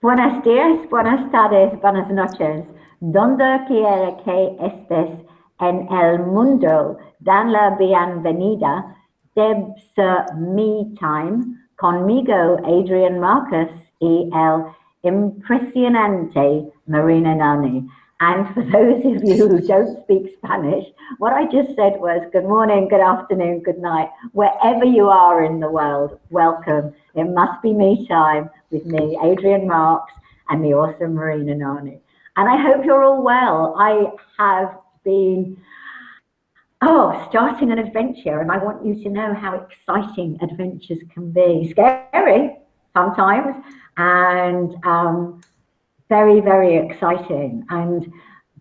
Buenos días, buenas tardes, buenas noches. Donde quiera que estés en el mundo, dan la bienvenida. Deb's Me Time conmigo, Adrienne Marcus y el impresionante Marina Nani. And for those of you who don't speak Spanish, what I just said was good morning, good afternoon, good night. Wherever you are in the world, welcome. It must be me time with me, Adrienne Marks, and the awesome Marina Nani. And I hope you're all well. I have been starting an adventure, and I want you to know how exciting adventures can be. Scary sometimes, and very, very exciting. And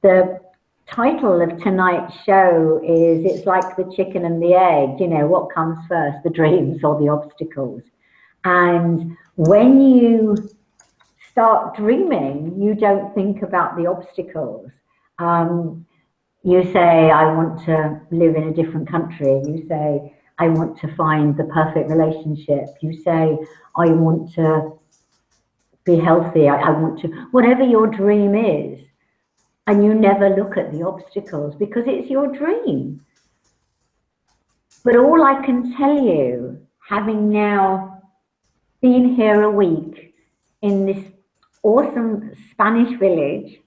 the title of tonight's show is It's Like the Chicken and the Egg. You know, what comes first, the dreams or the obstacles? And when you start dreaming, you don't think about the obstacles. You say, I want to live in a different country. You say, I want to find the perfect relationship. You say, I want to be healthy. I want to, whatever your dream is. And you never look at the obstacles because it's your dream. But all I can tell you, having now been here a week in this awesome Spanish village,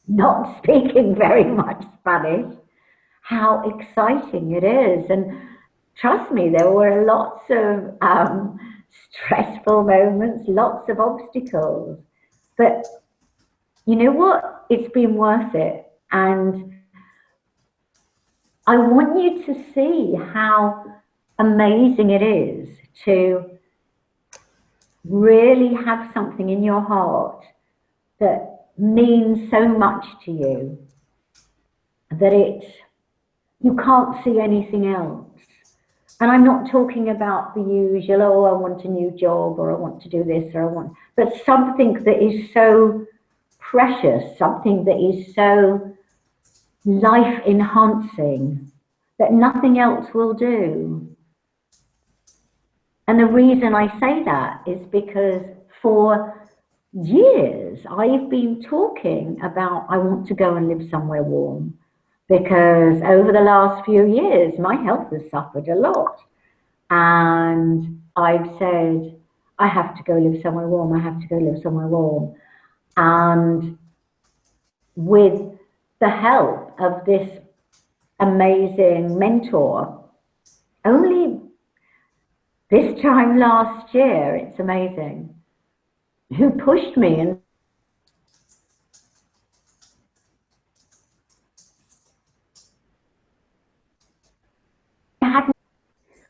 not speaking very much Spanish, how exciting it is. And trust me, there were lots of stressful moments, lots of obstacles. But you know what? It's been worth it. And I want you to see how amazing it is to really have something in your heart that means so much to you that you can't see anything else. And I'm not talking about the usual, oh, I want a new job, or I want to do this, or I want, but something that is so precious, something that is so life enhancing that nothing else will do. And the reason I say that is because for years I've been talking about I want to go and live somewhere warm, because over the last few years my health has suffered a lot, and I've said I have to go live somewhere warm, I have to go live somewhere warm. And with the help of this amazing mentor, only this time last year, it's amazing, who pushed me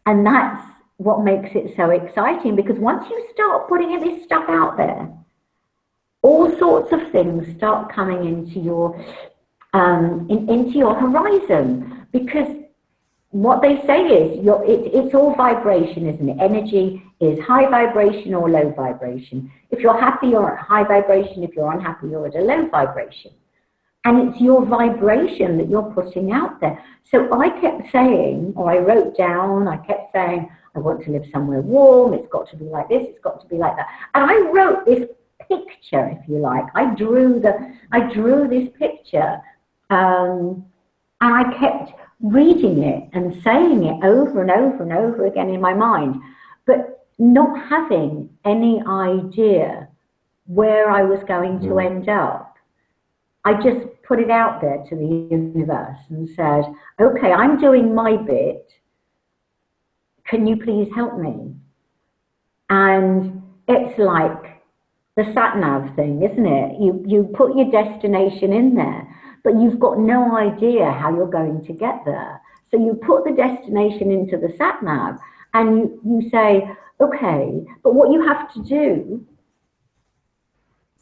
and that's what makes it so exciting, because once you start putting this stuff out there, all sorts of things start coming into your horizon, because what they say is it's all vibration, isn't it? Energy is high vibration or low vibration. If you're happy, you're at high vibration. If you're unhappy, you're at a low vibration. And it's your vibration that you're putting out there. So I kept saying, or I wrote down, I kept saying, I want to live somewhere warm. It's got to be like this. It's got to be like that. And I wrote this picture, if you like. I drew this picture, and I kept reading it and saying it over and over and over again in my mind, but not having any idea where I was going to end up. I just put it out there to the universe and said, okay, I'm doing my bit. Can you please help me? And it's like the sat-nav thing, isn't it? You put your destination in there, but you've got no idea how you're going to get there. So you put the destination into the sat-nav and you say, okay, but what you have to do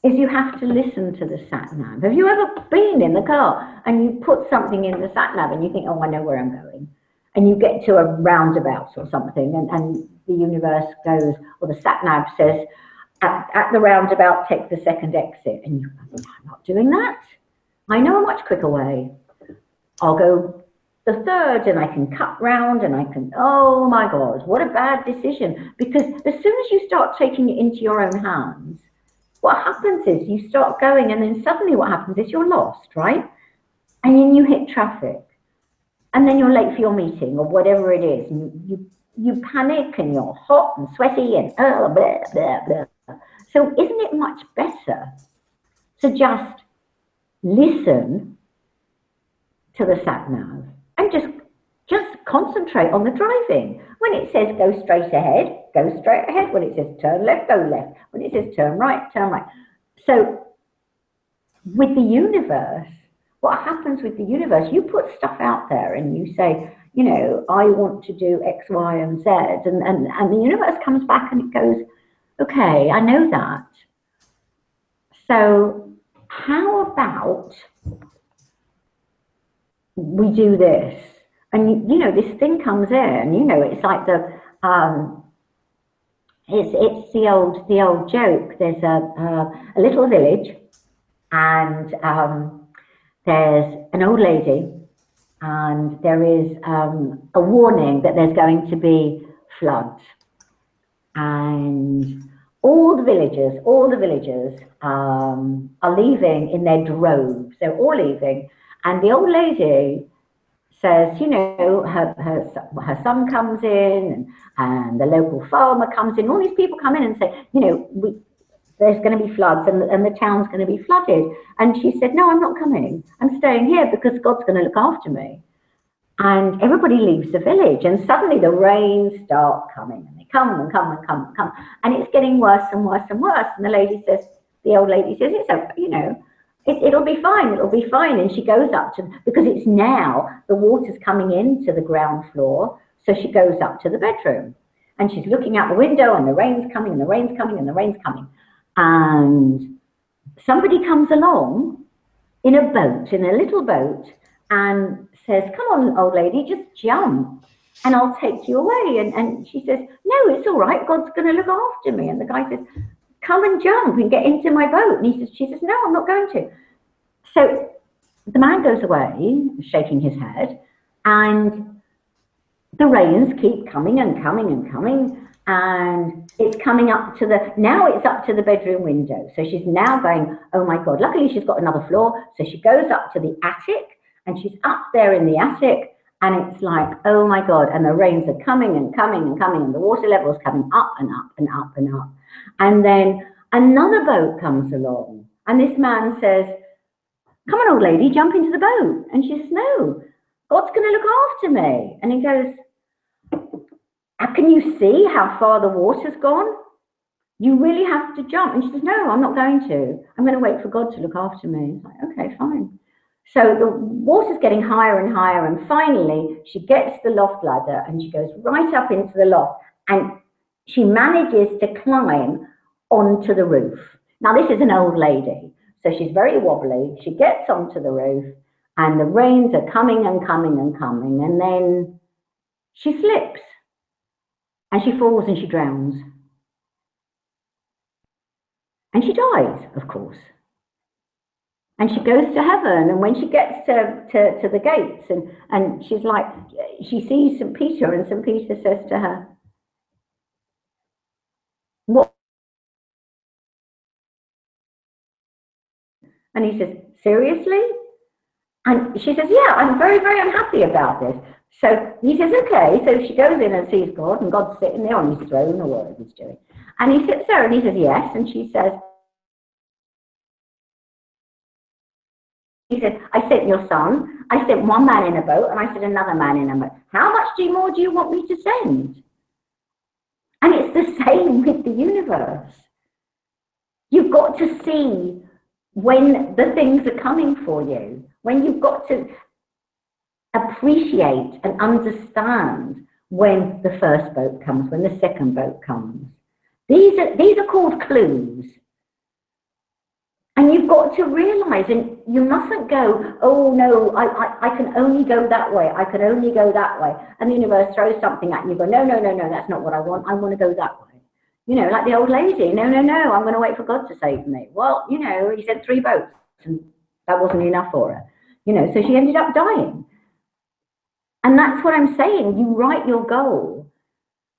is you have to listen to the sat-nav. Have you ever been in the car and you put something in the sat-nav and you think, oh, I know where I'm going? And you get to a roundabout or something, and the universe goes, or the sat-nav says, at the roundabout, take the second exit. And you go, I'm not doing that. I know a much quicker way. I'll go the third and I can cut round and I can, oh my God, what a bad decision. Because as soon as you start taking it into your own hands, what happens is you start going, and then suddenly what happens is you're lost, right? And then you hit traffic, and then you're late for your meeting or whatever it is, and you panic, and you're hot and sweaty and blah, blah, blah. So isn't it much better to just listen to the sat nav and just concentrate on the driving? When it says go straight ahead, go straight ahead. When it says turn left, go left. When it says turn right, turn right. So with the universe, what happens with the universe, you put stuff out there and you say, you know, I want to do X, Y, and Z, and the universe comes back and it goes, okay, I know that. So how about we do this? And you know, this thing comes in, you know, it's like the it's the old joke. There's a little village, and there's an old lady, and there is a warning that there's going to be floods, and all the villagers are leaving in their droves. They're all leaving, and the old lady says, you know, her son comes in, and the local farmer comes in. All these people come in and say, you know, there's going to be floods, and the town's going to be flooded. And she said, no, I'm not coming. I'm staying here because God's going to look after me. And everybody leaves the village, and suddenly the rains start coming, and they come and come and come and come, and it's getting worse and worse and worse. And the old lady says, it's okay, you know, it'll be fine, it'll be fine. And she goes up to, because it's now the water's coming into the ground floor, so she goes up to the bedroom, and she's looking out the window, and the rain's coming, and the rain's coming, and the rain's coming, and somebody comes along in a boat, in a little boat, and says, come on, old lady, just jump and I'll take you away. And she says, no, it's all right, God's going to look after me. And the guy says, come and jump and get into my boat. And she says, no, I'm not going to. So the man goes away, shaking his head, and the rains keep coming and coming and coming, and it's coming up to now it's up to the bedroom window. So she's now going, oh my God, luckily she's got another floor. So she goes up to the attic, and she's up there in the attic, and it's like, oh my God, and the rains are coming and coming and coming, and the water level is coming up and up and up and up. And then another boat comes along, and this man says, come on, old lady, jump into the boat. And she says, no, God's going to look after me. And he goes, can you see how far the water's gone? You really have to jump. And she says, no, I'm not going to. I'm going to wait for God to look after me. It's like, okay, fine. So the water's getting higher and higher, and finally she gets the loft ladder and she goes right up into the loft, and she manages to climb onto the roof. Now this is an old lady, so she's very wobbly. She gets onto the roof, and the rains are coming and coming and coming, and then she slips and she falls and she drowns. And she dies, of course. And she goes to heaven, and when she gets to the gates, and she's like, she sees St. Peter, and St. Peter says to her, what? And he says, seriously? And she says, yeah, I'm very, very unhappy about this. So he says, okay. So she goes in and sees God, and God's sitting there on his throne, or whatever he's doing. And he sits there and he says, yes. And she says, he said, I sent your son, I sent one man in a boat, and I sent another man in a boat. How much more do you want me to send? And it's the same with the universe. You've got to see when the things are coming for you, when you've got to appreciate and understand when the first boat comes, when the second boat comes. These are called clues. And you've got to realize, and you mustn't go, oh no, I can only go that way, I can only go that way. And the universe throws something at you, you go, no, no, no, no, that's not what I want to go that way. You know, like the old lady, no, no, no, I'm going to wait for God to save me. Well, you know, he sent 3 boats, and that wasn't enough for her. You know, so she ended up dying. And that's what I'm saying, you write your goal.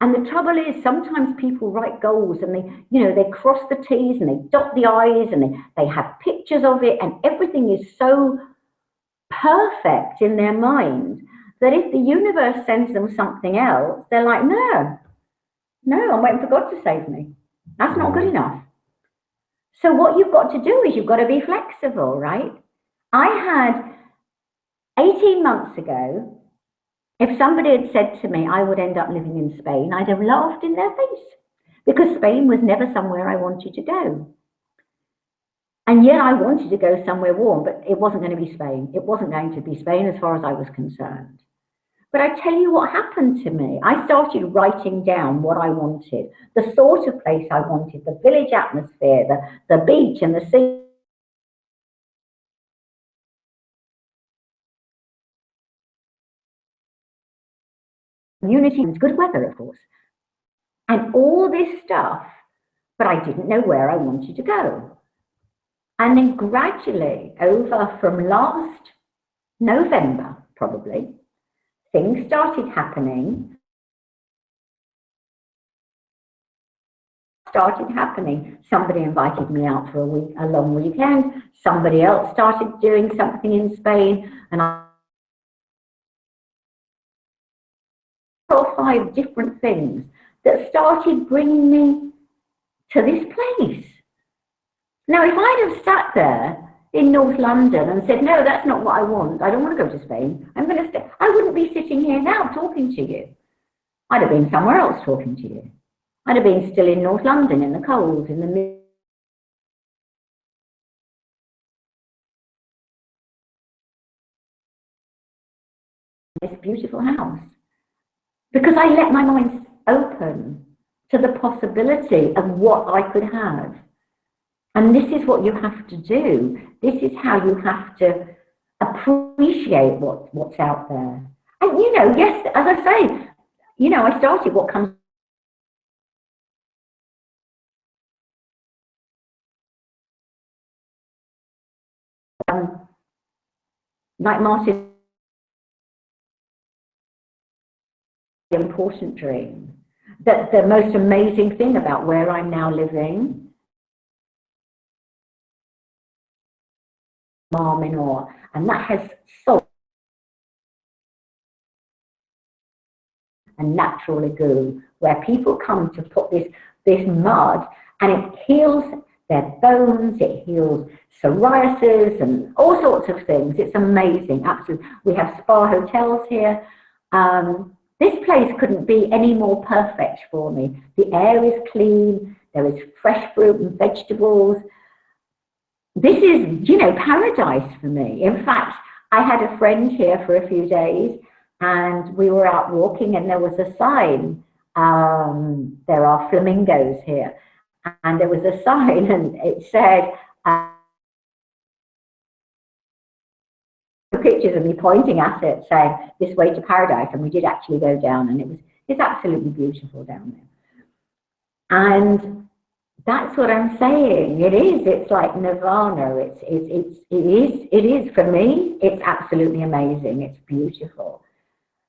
And the trouble is, sometimes people write goals and they cross the T's and they dot the I's and they have pictures of it, and everything is so perfect in their mind that if the universe sends them something else, they're like, no, I'm waiting for God to save me. That's not good enough. So what you've got to do is you've got to be flexible, right? I had 18 months ago, if somebody had said to me I would end up living in Spain, I'd have laughed in their face, because Spain was never somewhere I wanted to go. And yet I wanted to go somewhere warm, but it wasn't going to be Spain. It wasn't going to be Spain as far as I was concerned. But I tell you what happened to me. I started writing down what I wanted, the sort of place I wanted, the village atmosphere, the beach and the sea. Community and good weather, of course. And all this stuff, but I didn't know where I wanted to go. And then gradually, over from last November, probably, things started happening. Somebody invited me out for a long weekend. Somebody else started doing something in Spain, and I 4 or 5 different things that started bringing me to this place. Now, if I'd have sat there in North London and said, no, that's not what I want, I don't want to go to Spain, I'm going to stay, I wouldn't be sitting here now talking to you. I'd have been somewhere else talking to you. I'd have been still in North London, in the cold, in the this beautiful house. Because I let my mind open to the possibility of what I could have. And this is what you have to do. This is how you have to appreciate what's out there. And yes, as I say, I started what comes. Like Martin, the important dream. That the most amazing thing about where I'm now living, Marminor, and that has salt and natural lagoon, where people come to put this mud, and it heals their bones, it heals psoriasis and all sorts of things. It's amazing, absolutely. We have spa hotels here. This place couldn't be any more perfect for me. The air is clean, there is fresh fruit and vegetables. This is, paradise for me. In fact, I had a friend here for a few days, and we were out walking, and there was a sign. There are flamingos here. And there was a sign, and it said, pictures of me pointing at it, saying, this way to paradise. And we did actually go down, and it's absolutely beautiful down there. And that's what I'm saying. It's like nirvana. It is for me. It's absolutely amazing. It's beautiful.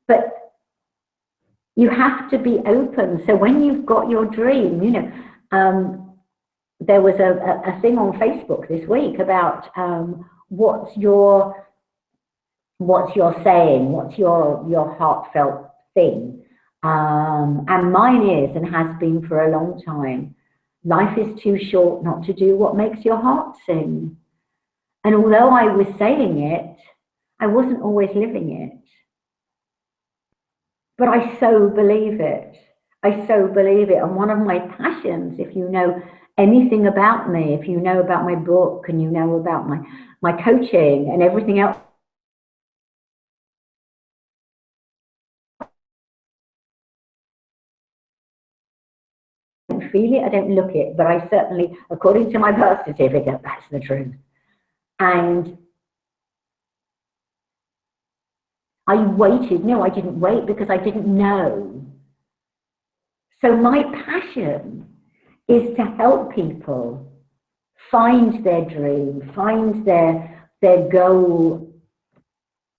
But you have to be open. So when you've got your dream, there was a thing on Facebook this week about what's your saying, what's your heartfelt thing. And mine is, and has been for a long time, life is too short not to do what makes your heart sing. And although I was saying it, I wasn't always living it. But I so believe it. I so believe it. And one of my passions, if you know anything about me, if you know about my book and you know about my coaching and everything else, I don't feel it, I don't look it, but I certainly, according to my birth certificate, that's the truth. And I waited. No, I didn't wait because I didn't know. So my passion is to help people find their dream, find their goal,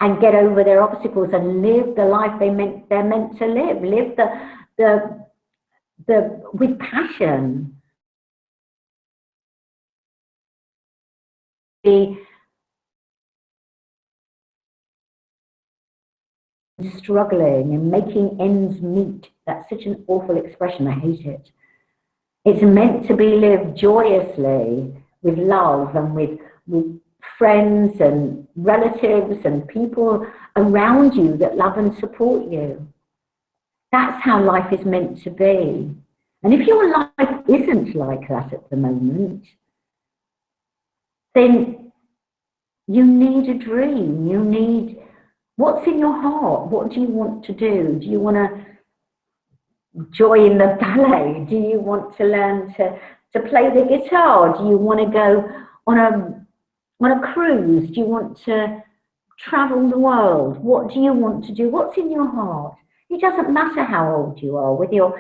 and get over their obstacles and live the life they're meant to live with passion, struggling and making ends meet. That's such an awful expression. I hate it. It's meant to be lived joyously with love and with friends and relatives and people around you that love and support you. That's how life is meant to be. And if your life isn't like that at the moment, then you need a dream. You need, what's in your heart? What do you want to do? Do you want to join the ballet? Do you want to learn to play the guitar? Do you want to go on a cruise? Do you want to travel the world? What do you want to do? What's in your heart? It doesn't matter how old you are, whether you're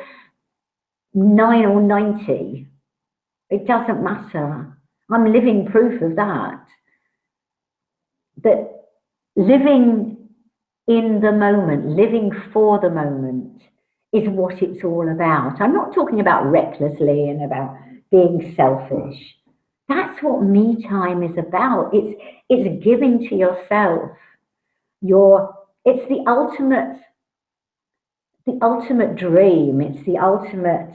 9 or 90. It doesn't matter. I'm living proof of that. That living in the moment, living for the moment, is what it's all about. I'm not talking about recklessly and about being selfish. That's what me time is about. It's giving to yourself. It's the ultimate dream. It's the ultimate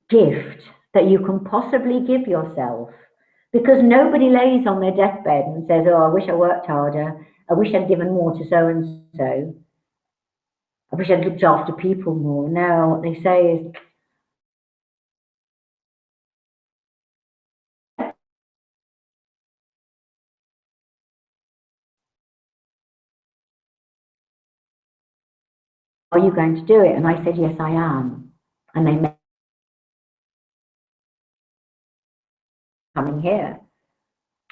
gift that you can possibly give yourself. Because nobody lays on their deathbed and says, oh, I wish I worked harder. I wish I'd given more to so and so. I wish I'd looked after people more. No, what they say is, are you going to do it? And I said, yes, I am. And they met coming here.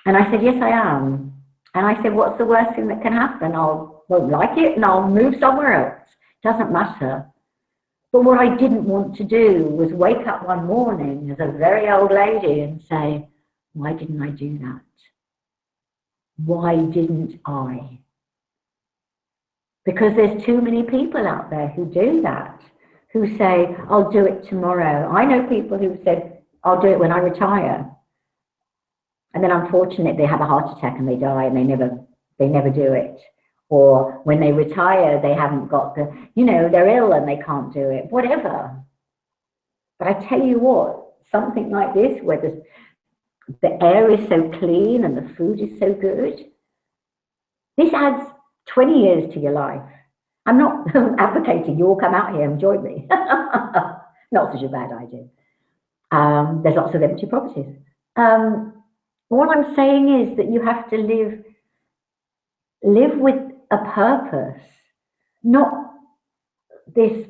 And I said, yes, I am. And I said, what's the worst thing that can happen? I won't like it and I'll move somewhere else. Doesn't matter. But what I didn't want to do was wake up one morning as a very old lady and say, why didn't I do that? Why didn't I? Because there's too many people out there who do that, who say, I'll do it tomorrow. I know people who said, I'll do it when I retire. And then unfortunately they have a heart attack and they die and they never do it. Or when they retire, they haven't got they're ill and they can't do it, whatever. But I tell you what, something like this, where the air is so clean and the food is so good, this adds 20 years to your life. I'm not advocating you all come out here and join me. Not such a bad idea. There's lots of empty properties. All I'm saying is that you have to live with a purpose, not this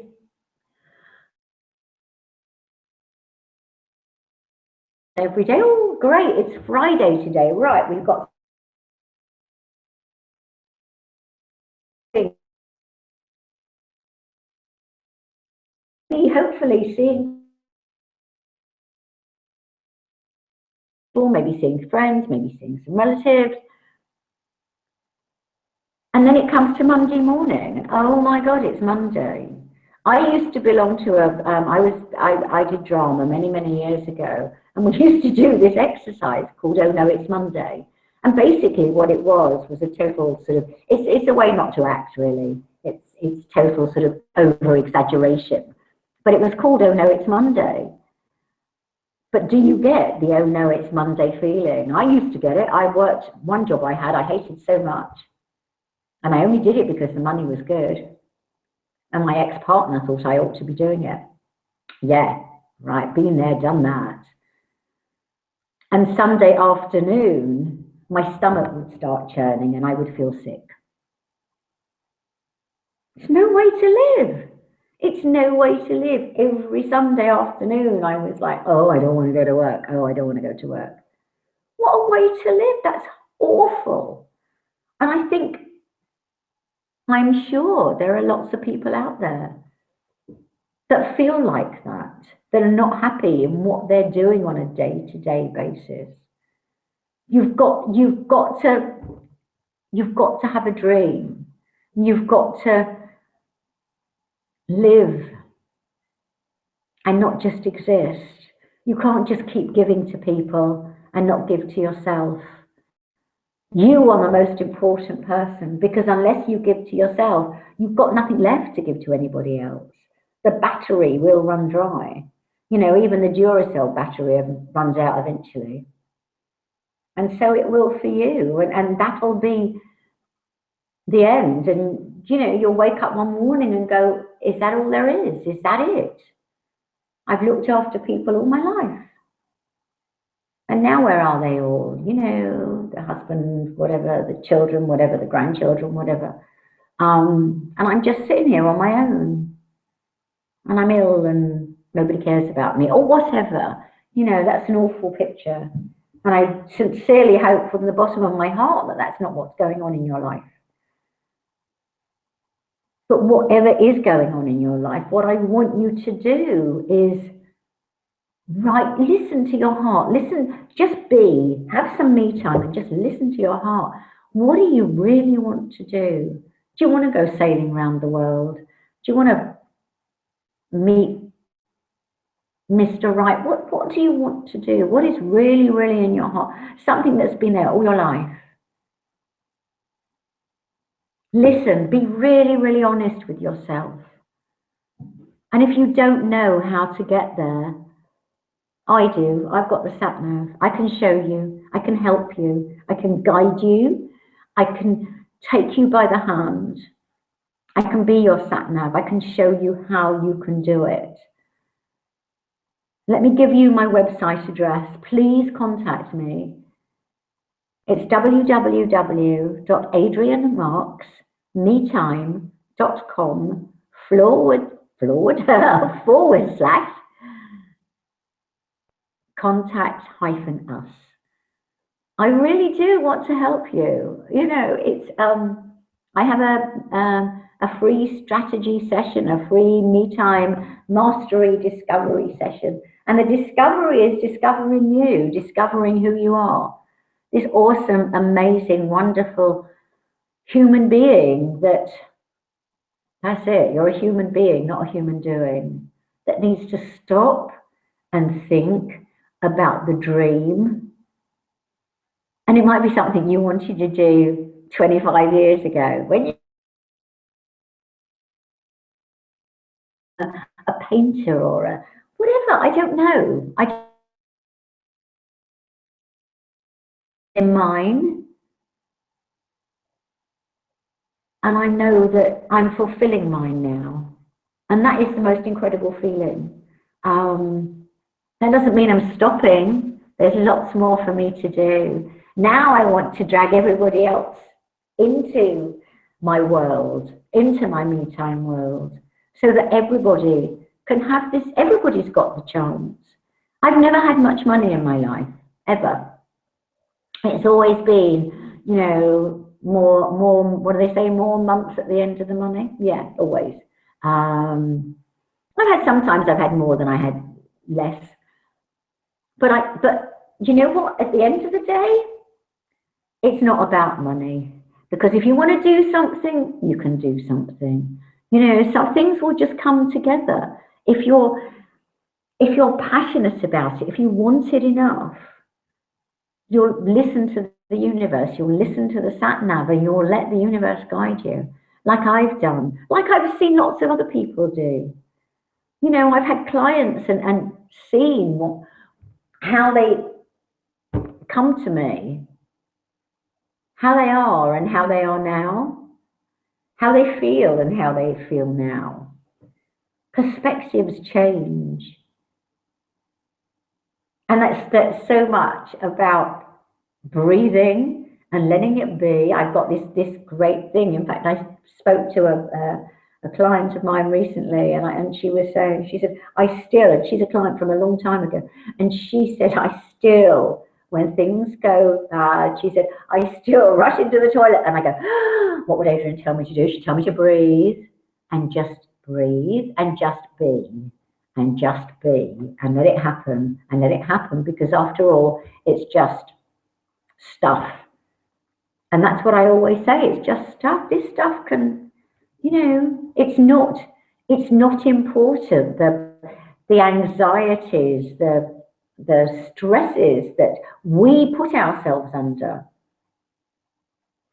every day. Oh, great, it's Friday today. Right, we've got hopefully seeing, maybe seeing friends, maybe seeing some relatives. And then it comes to Monday morning. Oh my God, it's Monday. I used to belong to I did drama many, many years ago. And we used to do this exercise called Oh No, It's Monday. And basically what it was a total sort of, it's a way not to act really. It's total sort of over exaggeration. But it was called Oh No, It's Monday. But do you get the oh no, it's Monday feeling? I used to get it. I worked, one job I had, I hated so much. And I only did it because the money was good. And my ex-partner thought I ought to be doing it. Yeah, right, been there, done that. And Sunday afternoon, my stomach would start churning and I would feel sick. It's no way to live. It's no way to live. Every Sunday afternoon, I was like, oh, I don't want to go to work. Oh, I don't want to go to work. What a way to live. That's awful. And I think, I'm sure there are lots of people out there that feel like that are not happy in what they're doing on a day-to-day basis. You've got to have a dream. You've got to live and not just exist. You can't just keep giving to people and not give to yourself. You are the most important person, because unless you give to yourself, you've got nothing left to give to anybody else. The battery will run dry. You know, even the Duracell battery runs out eventually. And so it will for you, and that'll be the end. And, you know, you'll wake up one morning and go, is that all there is? Is that it? I've looked after people all my life. And now where are they all? You know, the husband, whatever, the children, whatever, the grandchildren, whatever. And I'm just sitting here on my own. And I'm ill and nobody cares about me, or whatever. You know, that's an awful picture. And I sincerely hope from the bottom of my heart that that's not what's going on in your life. But whatever is going on in your life, what I want you to do is listen to your heart. Listen, just have some me time and just listen to your heart. What do you really want to do? Do you want to go sailing around the world? Do you want to meet Mr. Right? What do you want to do? What is really, really in your heart? Something that's been there all your life. Listen, be really, really honest with yourself. And if you don't know how to get there, I do. I've got the sat nav. I can show you. I can help you. I can guide you. I can take you by the hand. I can be your sat nav. I can show you how you can do it. Let me give you my website address. Please contact me. It's www.adriennemarksmetime.com / contact-us. I really do want to help you. You know, it's I have a free strategy session, a free me time mastery discovery session, and the discovery is discovering you, discovering who you are. This awesome, amazing, wonderful human being that's it. You're a human being, not a human doing, that needs to stop and think about the dream. And it might be something you wanted to do 25 years ago when you were a painter or a whatever, I don't know. In mine, and I know that I'm fulfilling mine now. And that is the most incredible feeling. That doesn't mean I'm stopping. There's lots more for me to do. Now I want to drag everybody else into my world, into my me time world, so that everybody can have this. Everybody's got the chance. I've never had much money in my life, ever. It's always been, you know, more, what do they say, more months at the end of the money? Yeah, always. Sometimes I've had more than I had less. But you know what? At the end of the day, it's not about money. Because if you want to do something, you can do something. You know, some things will just come together. If you're passionate about it, if you want it enough, you'll listen to the universe, you'll listen to the sat nav, and you'll let the universe guide you, like I've done, like I've seen lots of other people do. You know, I've had clients and seen how they come to me, how they are and how they are now, how they feel and how they feel now. Perspectives change. And that's so much about breathing and letting it be. I've got this great thing. In fact, I spoke to a client of mine recently, and she was saying, she said, and she's a client from a long time ago, and she said, I still, when things go bad, she said, I still rush into the toilet, and I go, what would Adrienne tell me to do? She'd tell me to breathe, and just breathe, and just be. And just be, and let it happen, because after all, it's just stuff. And that's what I always say, it's just stuff. This stuff can, you know, it's not important. the anxieties, the stresses that we put ourselves under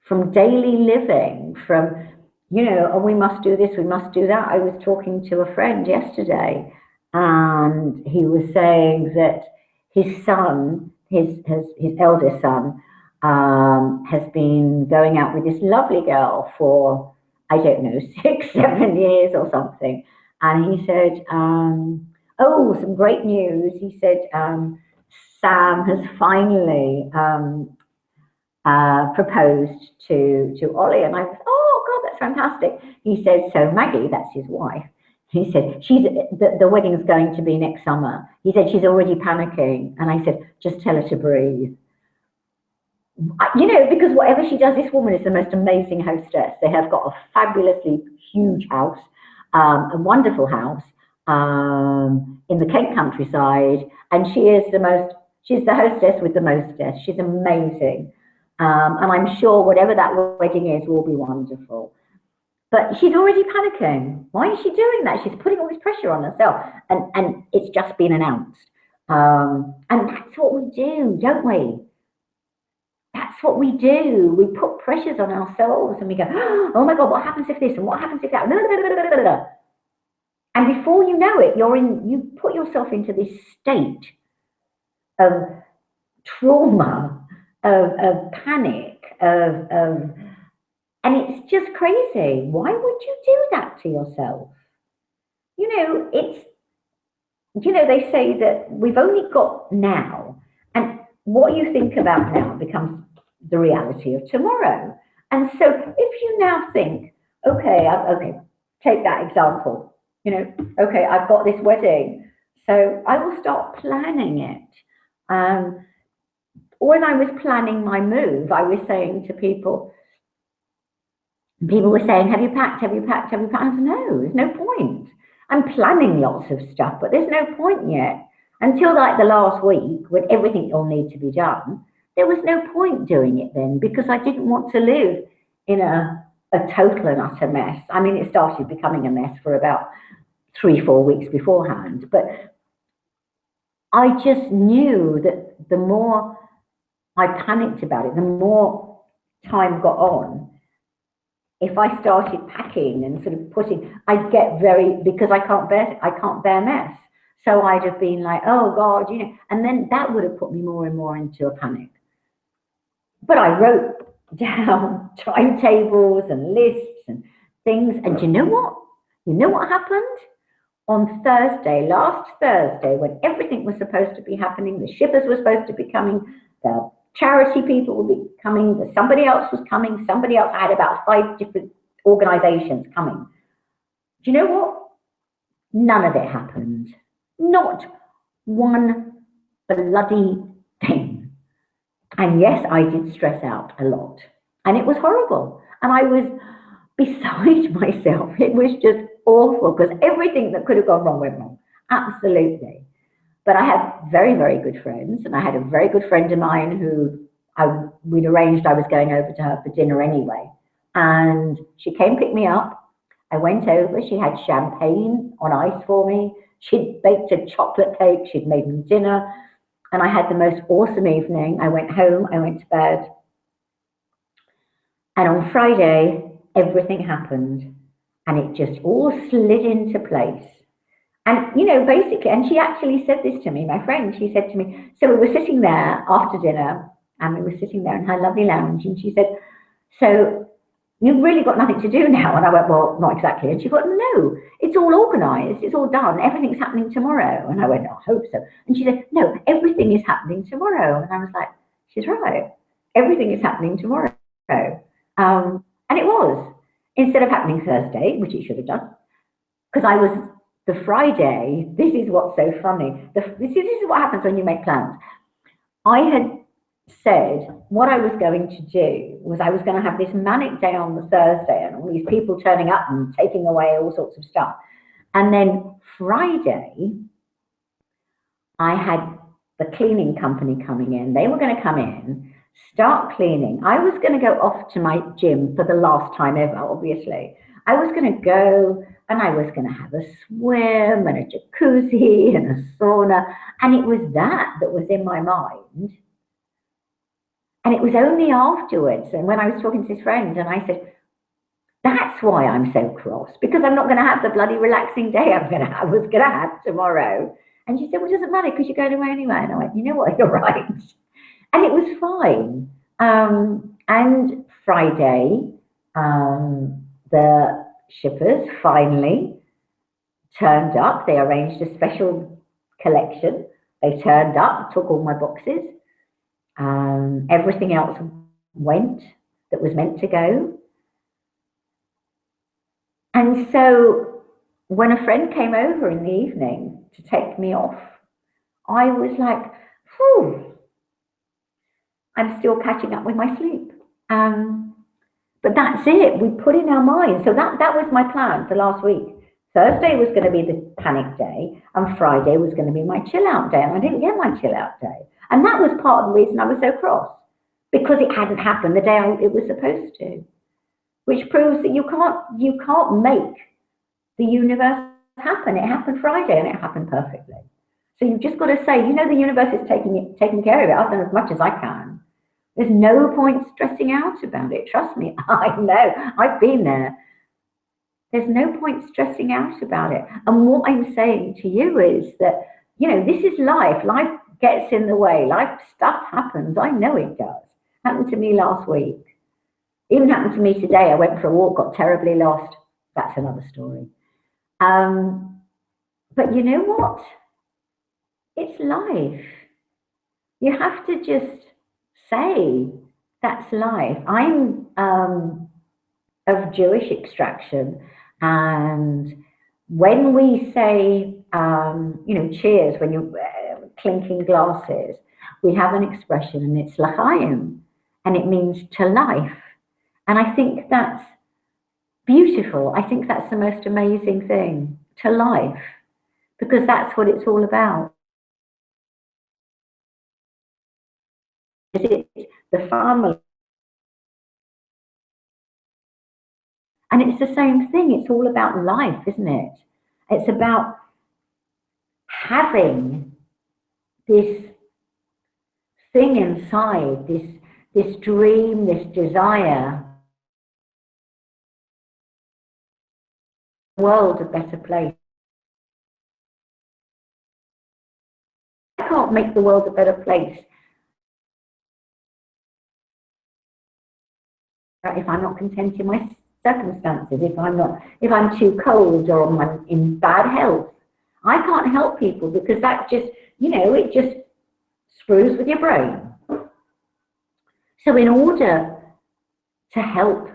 from daily living, from, you know, oh, we must do this, we must do that. I was talking to a friend yesterday, and he was saying that his son, his eldest son, has been going out with this lovely girl for, I don't know, 6, 7 years or something. And he said, oh, some great news. He said, Sam has finally proposed to Ollie. And I was, oh, God, that's fantastic. He said, so Maggie, that's his wife. He said, the wedding's going to be next summer. He said, she's already panicking. And I said, just tell her to breathe. You know, because whatever she does, this woman is the most amazing hostess. They have got a fabulously huge house, a wonderful house in the Kent countryside. And she's the hostess with the mostess. She's amazing. And I'm sure whatever that wedding is will be wonderful. But she's already panicking. Why is she doing that? She's putting all this pressure on herself. And it's just been announced. And that's what we do, don't we? That's what we do. We put pressures on ourselves and we go, oh my God, what happens if this and what happens if that? And before you know it, you put yourself into this state of trauma, of panic, and it's just crazy. Why would you do that to yourself? You know, they say that we've only got now, and what you think about now becomes the reality of tomorrow. And so if you now think, okay, take that example, you know, okay, I've got this wedding, so I will start planning it. When I was planning my move, I was saying to people were saying, have you packed? Have you packed? Have you packed? I said, no, there's no point. I'm planning lots of stuff, but there's no point yet. Until like the last week, when everything will need to be done, there was no point doing it then, because I didn't want to live in a total and utter mess. I mean, it started becoming a mess for about 3-4 weeks beforehand, but I just knew that the more I panicked about it, the more time got on. If I started packing and sort of I'd get because I can't bear mess. So I'd have been like, oh God, you know, and then that would have put me more and more into a panic. But I wrote down timetables and lists and things. And you know what? You know what happened? On last Thursday, when everything was supposed to be happening, the shippers were supposed to be coming, the charity people would be coming, somebody else was coming, I had about 5 different organizations coming. Do you know what? None of it happened. Not one bloody thing. And yes, I did stress out a lot. And it was horrible. And I was beside myself. It was just awful, because everything that could have gone wrong went wrong. Absolutely. But I have very, very good friends. And I had a very good friend of mine who we'd arranged I was going over to her for dinner anyway. And she came pick me up. I went over. She had champagne on ice for me. She'd baked a chocolate cake. She'd made me dinner. And I had the most awesome evening. I went home. I went to bed. And on Friday, everything happened. And it just all slid into place. And, you know, basically, and she actually said this to me, my friend, she said to me, so we were sitting there after dinner, and we were sitting there in her lovely lounge, and she said, so you've really got nothing to do now? And I went, well, not exactly. And she went, no, it's all organized, it's all done, everything's happening tomorrow. And I went, I hope so. And she said, no, everything is happening tomorrow. And I was like, she's right, everything is happening tomorrow. And it was, instead of happening Thursday, which it should have done, because I was, the Friday, this is what's so funny, this is what happens when you make plans. I had said what I was going to do was I was going to have this manic day on the Thursday and all these people turning up and taking away all sorts of stuff. And then Friday, I had the cleaning company coming in. They were going to come in, start cleaning. I was going to go off to my gym for the last time ever, obviously. I was going to go and I was going to have a swim and a jacuzzi and a sauna. And it was that was in my mind. And it was only afterwards, and when I was talking to this friend, and I said, that's why I'm so cross, because I'm not going to have the bloody relaxing day I was going to have tomorrow. And she said, well, it doesn't matter because you're going away anyway. And I went, you know what, you're right. And it was fine. And Friday, the shippers finally turned up. They arranged a special collection. They turned up, took all my boxes. Everything else went that was meant to go. And so when a friend came over in the evening to take me off, I was like, whew, I'm still catching up with my sleep. But that's it. We put in our minds. So that was my plan for last week. Thursday was going to be the panic day, and Friday was going to be my chill out day, and I didn't get my chill out day. And that was part of the reason I was so cross, because it hadn't happened the day it was supposed to, which proves that you can't make the universe happen. It happened Friday and it happened perfectly. So you've just got to say, you know, the universe is taking care of it. I've done as much as I can. There's no point stressing out about it. Trust me, I know. I've been there. There's no point stressing out about it. And what I'm saying to you is that, you know, this is life. Life gets in the way. Life stuff happens. I know it does. Happened to me last week. Even happened to me today. I went for a walk, got terribly lost. That's another story. But you know what? It's life. You have to just say that's life. I'm of Jewish extraction, and when we say, you know, cheers, when you're clinking glasses, we have an expression, and it's l'chaim, and it means to life. And I think that's beautiful. I think that's the most amazing thing, to life, because that's what it's all about. It's the family. And it's the same thing. It's all about life, isn't it? It's about having this thing inside, this dream, this desire, the world a better place. I can't make the world a better place if I'm not content in my circumstances, if I'm too cold or I'm in bad health. I can't help people, because that just, you know, it just screws with your brain. So in order to help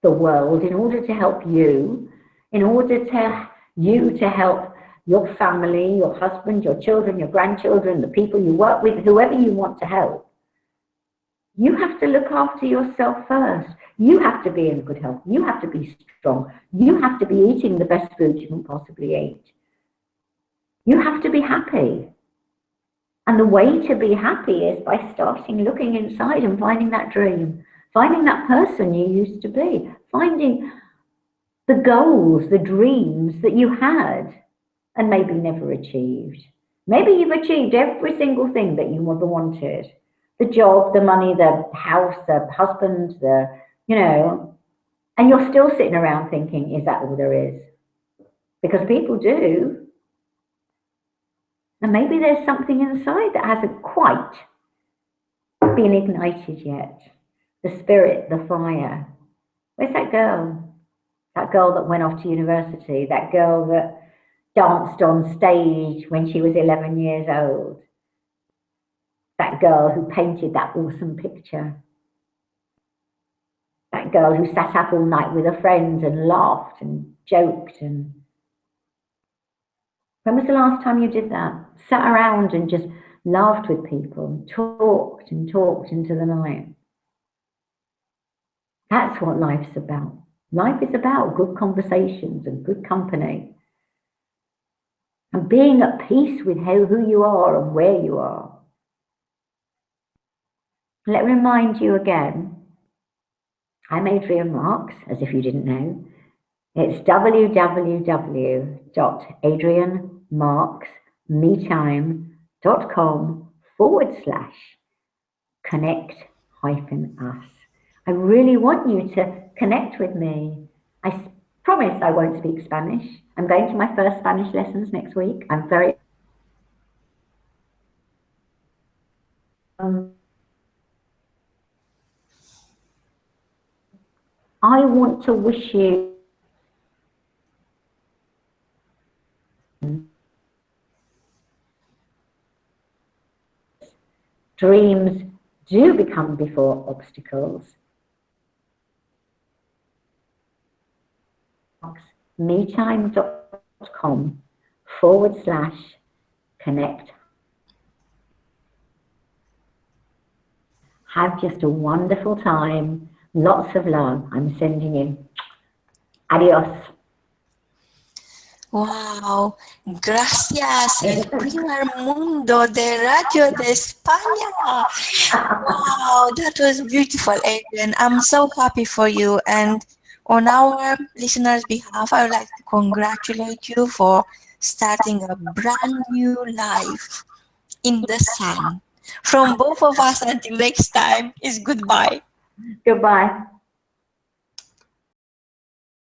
the world, in order to help you, in order to you to help your family, your husband, your children, your grandchildren, the people you work with, whoever you want to help, you have to look after yourself first. You have to be in good health. You have to be strong. You have to be eating the best food you can possibly eat. You have to be happy. And the way to be happy is by starting looking inside and finding that dream, finding that person you used to be, finding the goals, the dreams that you had and maybe never achieved. Maybe you've achieved every single thing that you ever wanted. The job, the money, the house, the husband, you know, and you're still sitting around thinking, is that all there is? Because people do. And maybe there's something inside that hasn't quite been ignited yet. The spirit, the fire. Where's that girl? That girl that went off to university, that girl that danced on stage when she was 11 years old. That girl who painted that awesome picture. That girl who sat up all night with her friends and laughed and joked. And when was the last time you did that? Sat around and just laughed with people, talked and talked into the night. That's what life's about. Life is about good conversations and good company. And being at peace with who you are and where you are. Let me remind you again, I'm Adrienne W.O.R.K.S, as if you didn't know. It's www.adriennemarksmecome.com/connect-us. I really want you to connect with me. I promise I won't speak Spanish. I'm going to my first Spanish lessons next week. I'm very I want to wish you dreams do become before obstacles. metime.com/connect. Have just a wonderful time. Lots of love. I'm sending you. Adios. Wow, gracias, el primer mundo de Radio de España. Wow, that was beautiful, Adrienne. I'm so happy for you. And on our listeners' behalf, I would like to congratulate you for starting a brand new life in the sun. From both of us until next time is goodbye. Goodbye.